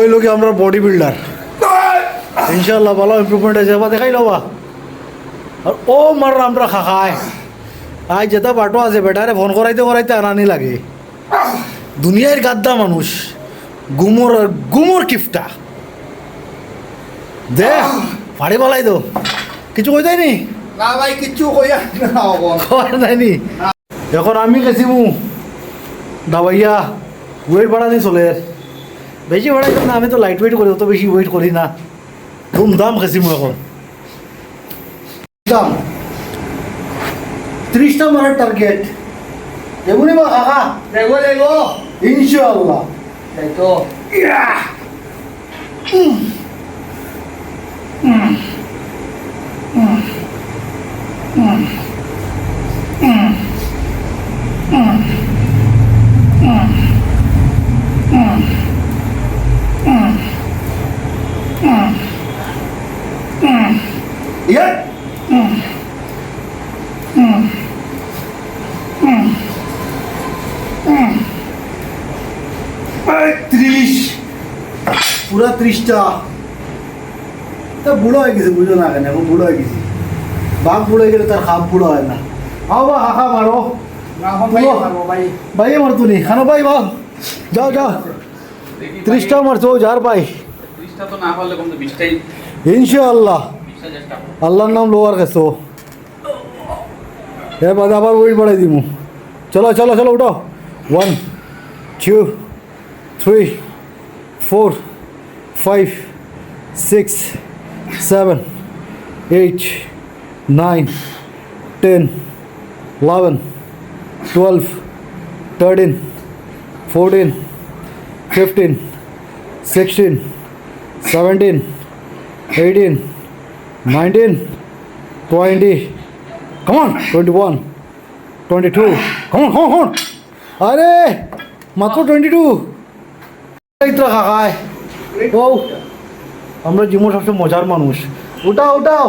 হইল কি আমরা বডি বিল্ডার ইনশাল্লাহ ভালো ইম্প্রুভমেন্ট আছে বা দেখাই লবা আর ও মার আমরা খাখায় আজ যেটা বাটো আছে বেটারে ফোন করাইতে করাইতে আনানি লাগে দুনিয়ার গাদ্দা মানুষ গুমর গুমর কিফটা দে ফাড়ি বলাই দো কিছু কই যায়নি না ভাই কিচ্ছু কইয়া না কয় নাইনি এখন আমি গেছিমু দাবাইয়া ওয়েট বাড়ানি চলে বেশি বাড়াই না আমি তো লাইট ওয়েট করি অত বেশি ওয়েট করি না ধুমধাম গেছিমু এখন দাম 30টা মারার টার্গেট এমনি বা কাকা দেখো দেখো ইনশাআল্লাহ তাই তো ইয়ে ত্রিশ পুরা 30টা তা বুড়ো হয়ে গেছে বুঝো না কেন এখন বুড়ো হয়ে গেছে বাঘ বুড়ো হয়ে গেলে তার খাপ বুড়ো হয় না আও বা হাঁকা মারো না হম ভাই মারবো ভাই ভাইয়ে মারতো নি খানো ভাই বাঘ যাও যাও 30টা মারছো যার পাই 30টা তো না পারলে কম তো 20টাই ইনশাআল্লাহ 20টা চেষ্টা করো আল্লাহর নাম লোয়ার গেছো এর বাদে আবার ওই বাড়াই দিমু চলো চলো চলো উঠো 1 2 3 4 5 6 7 8 9 10 11 12 13 14 15 16 17 18 19 20 come on 21 22 come on come on আরে মাত্র 22 ইতরা খায় ও আমরা জীবন সবচেয়ে মজার মানুষ উঠাও উঠাও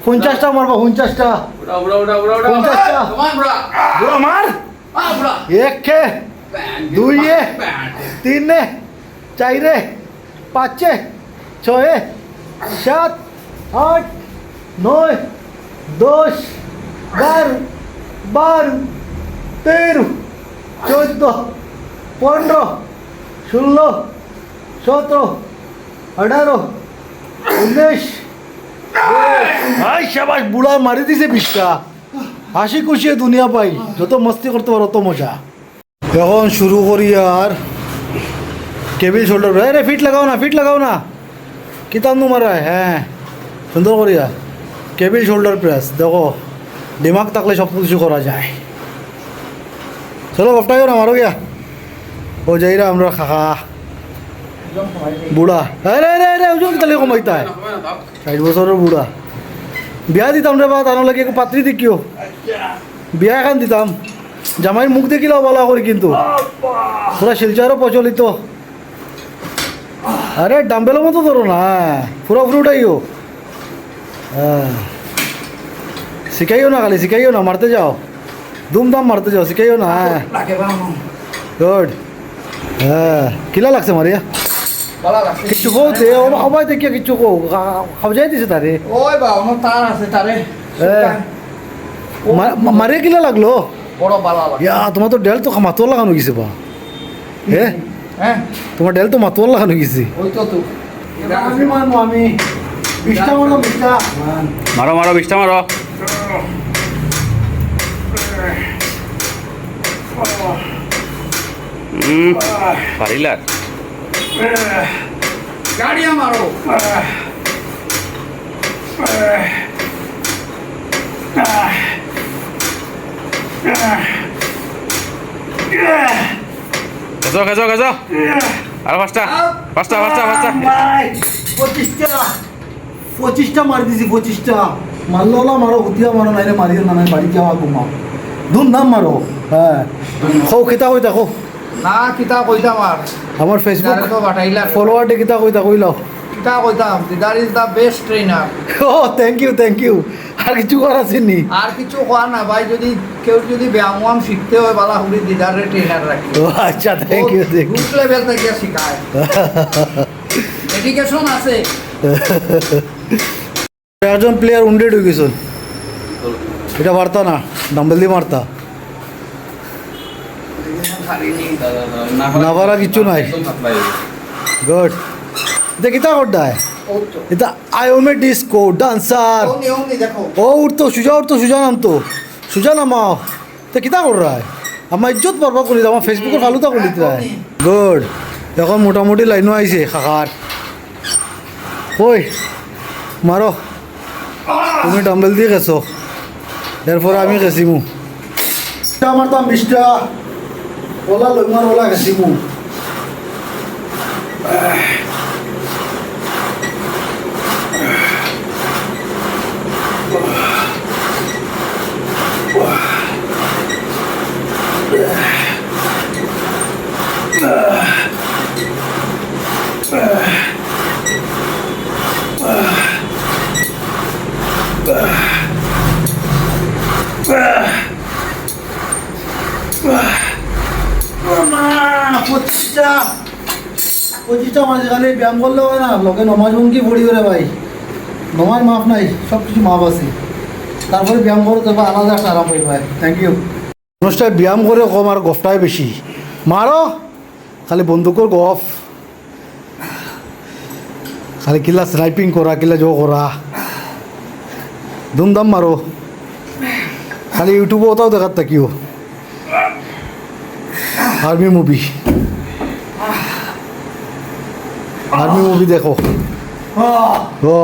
50টা মারবো 50টা উড়া উড়া উড়া উড়া উড়া 50টা কমান ব্রা বুড়ো মার ব্রা এক কে দুই এ তিন এ চার এ পাঁচ এ ছয় এ 7 8 9 10 11 12 13 14 15 16 17 18 19 ভাই শাবাশ বুড়া মারি দিছে 20টা হাসি খুশি দুনিয়া পাই যত মস্তি করতে পারো তত মজা এখন শুরু করি আর কেবিল শোল্ডার রে ফিট লাগাও না কিতাব নো মারায় হ্যাঁ সুন্দর করিয়া কেবিল শোল্ডার প্রেস দেখো দিমাগ থাকলে সব কিছু করা যায় চলো গপটাইও না মারো গিয়া ও যাইরা আমরা খাখা বুড়া আরে রে রে ওজন তাহলে কমাইতা 60 বছরের বুড়া বিয়া দিতাম রে বা তার লাগে পাত্রী দেখিও বিয়া এখন দিতাম জামাইয়ের মুখ দেখিলাও বলা করি কিন্তু পুরা শিলচারও প্রচলিত আরে ডাম্বেলের মতো ধরো না পুরো উঠাইও হ্যাঁ শিখাইও না খালি শিখাইও না মারতে যাও ধুমধাম মারতে যাও শিখাইও না হ্যাঁ গুড হ্যাঁ কিলা লাগছে মারিয়া ভালো লাগছে কিচ্ছু কো দে সবাই দেখিয়া কিচ্ছু কো খাওয়াই দিছে তারে ওই বা আমার তার আছে তারে মারিয়া কিলা লাগলো বড় ভালো লাগে ইয়া তোমার তো ডেল তো মাতোয়ার লাগানো গেছে বা হ্যাঁ হ্যাঁ তোমার ডেল তো মাতোয়ার লাগানো গেছে ওই তো তুই আমি মানবো আমি 20টা মারলাম 20টা মারো মারো 20টা মারো পারিলা গাড়িয়া মারো খেজো খেজো খেজো আর পাঁচটা 25টা মারি দিছি 25টা মারলো মারো হুতিয়া মারো নাইলে মারিও না নাই বাড়ি যাওয়া ঘুমাও ধুমধাম মারো হ্যাঁ খো খেতা কই দেখো না কিতা কইতাম আর আমার ফেসবুক তো বাটাইলা ফলোয়ারটি কিতা কইলাও কিতা কইতাম Didar is the best trainer ও থ্যাংক ইউ আর কিছু করার আছেনি আর কিছু কোয়া না ভাই যদি কেউ যদি ব্যায়াম শিখতে হয় বালা হুড়ি দিদারে ট্রেনার রাখি ও আচ্ছা থ্যাংক ইউ গুড লেভেল থেকে শিখায় ডেডিকেশন আছে একজন প্লেয়ার উন্ডেড হয়ে গেছেন এটা পারতা না ডাম্বেল দিয়ে মারতা না পারা কিচ্ছু নাই গুড দেখি তা করডায় এটা আয়োমে ডিস্কো ডান্সার দেখো ও উঠতো সুজা নামতো সুজা নামাও তো কিতা কর রা আমার ইজ্জত পারবা করি আমার ফেসবুকের ফালুতা করি রায় গুড এখন মোটামুটি লাইনও আইছে খাখার ওই মারো তুমি ডাম্বেল দিয়ে গেছো এরপরে আমি গেছিমু আমার তো মিষ্টা ওলা লইমার ওলা গেছিমু পঁচিশটা মাঝখানে ব্যায়াম করলে হয় না লোকে নমাজ মুখী পড়ি করে ভাই নমাজ মাফ নাই সব কিছু মাফ আছে তারপরে ব্যায়াম করো তবে আলাদা একটা আরাম পাই ভাই থ্যাংক ইউ মানুষটায় ব্যায়াম করে কম আর গফটাই বেশি মারো খালি বন্দুকর গফ খালি কিলা স্নাইপিং করা কিলা জো করা ধুমধাম মারো খালি ইউটিউবে ওটাও দেখার থাকিও আর্মি মুভি দেখো ও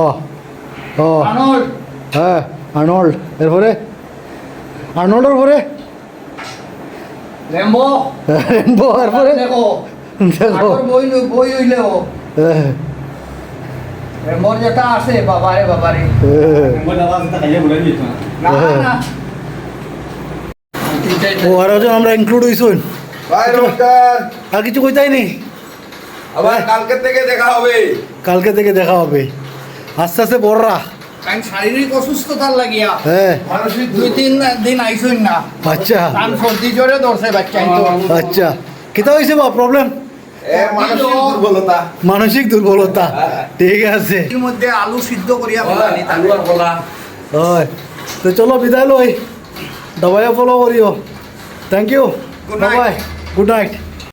ও আর্নল্ড হ্যাঁ আর্নল্ড এরপরে আর্নল্ডের পরে রেম্বো এরপরে দেখো দেখো বই হইলেও হ্যাঁ, রেম্বোর যেটা আছে বাবারে হ্যাঁ। না না ও আর একজন আমরা ইনক্লুড হইছুন ভাই নমস্কার আর কিছু কইতাই নি আবার কালকে থেকে দেখা হবে কালকে থেকে দেখা হবে আস্তে আস্তে বড়রা কারণ শারীরিক অসুস্থতার লাগিয়া হ্যাঁ মানসিক দুই তিন দিন আইসুন না আচ্ছা কারণ সর্দি জ্বরে ধরছে বাচ্চা আচ্ছা কিতা হয়েছে বা প্রবলেম মানসিক দুর্বলতা মানসিক দুর্বলতা ঠিক আছে এর মধ্যে আলু সিদ্ধ করিয়া ফেলানি আলু আর কলা হয় তো চলো বিদায় লই দবাইয়া ফলো করিও thank you Good night. Bye good night